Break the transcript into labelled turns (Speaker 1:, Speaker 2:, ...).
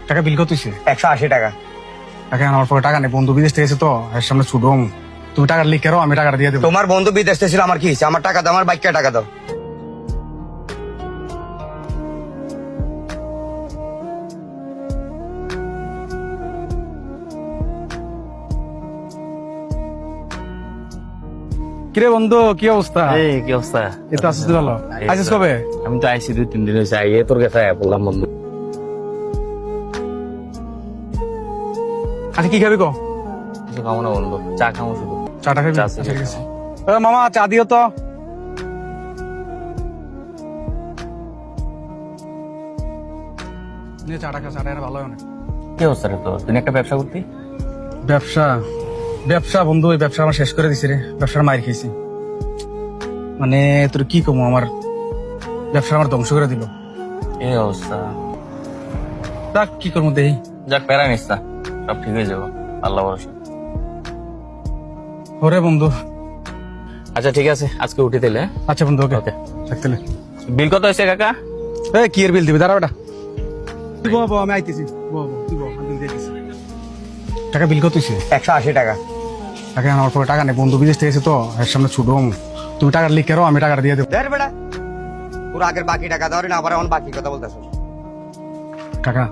Speaker 1: টাকা বিল কত হইছে?
Speaker 2: 180 টাকা।
Speaker 1: টাকা আমার পরে টাকা নেই, বন্ধু বিদেশ থেকে এসে তো এর সামনে ছুটম। তুমি টাকা লিখ করো, আমি টাকাটা দিয়ে দেবো।
Speaker 2: তোমার বন্ধু বিদেশ থেকে ছিল, আমার কি হয়েছে? আমার টাকা দাও, আমার বাইককে টাকা দাও।
Speaker 1: কিরে বন্ধু, কি অবস্থা?
Speaker 3: এই কি অবস্থা?
Speaker 1: এই তো আছিস তো ভালো। আছিস কবে?
Speaker 3: আমি তো আইসি 2-3 দিন হয়েছে, আইয়ে তোর কাছে আয়া বললাম বন্ধু।
Speaker 1: আচ্ছা কি খাবি কো?
Speaker 3: কিছু খাবো না বন্ধু, চা খাবো শুধু।
Speaker 1: চাটা খাবি?
Speaker 3: চা
Speaker 1: আচ্ছা,
Speaker 3: সিগারেট
Speaker 1: ঠিক আছে। মামা চা দিও তো। নিয়ে চাটা খা, চাটা এর ভালো হয় অনেক।
Speaker 3: কি অবস্থা রে তোর? তুই একটা ব্যবসা করতি?
Speaker 1: ব্যবসা ব্যবসা বন্ধু, ওই ব্যবসা আমার শেষ করে দিছে রে। ব্যবসার মাইর খেয়েছি, মানে তোর কি কমো, আমার ব্যবসা আমার ধ্বংস করে দিল।
Speaker 3: এই অবস্থা।
Speaker 1: তা কি করবো দেই।
Speaker 3: যাক, প্যারা নিস না, সব ঠিক হয়ে যাবো, আল্লাহ ভরসা।
Speaker 1: ওরে বন্ধু।
Speaker 3: আচ্ছা ঠিক আছে, আজকে উঠে দিলে।
Speaker 1: আচ্ছা বন্ধু, ওকে
Speaker 3: ওকে।
Speaker 1: থাকতে।
Speaker 3: বিল কত হয়েছে কাকা?
Speaker 1: এ কি এর বিল দিবি? দাঁড়া বেটা, তুই বল, আমি আইতেছি। তুই বল, আমি দিয়ে দিছি। টাকা বিল কত হইছে?
Speaker 2: 180 টাকা।
Speaker 1: টাকা আমার পরে টাকা নেই, বন্ধু বিদেশ থেকে এসে তো এর সামনে ছুটম। তুমি টাকা লিখ করো, আমি টাকাটা দিয়ে দেবো।
Speaker 2: দেখ বেটা, তোর আগের বাকি টাকা দাও না, আবার এখন বাকি কথা বলতেছ।
Speaker 1: কাকা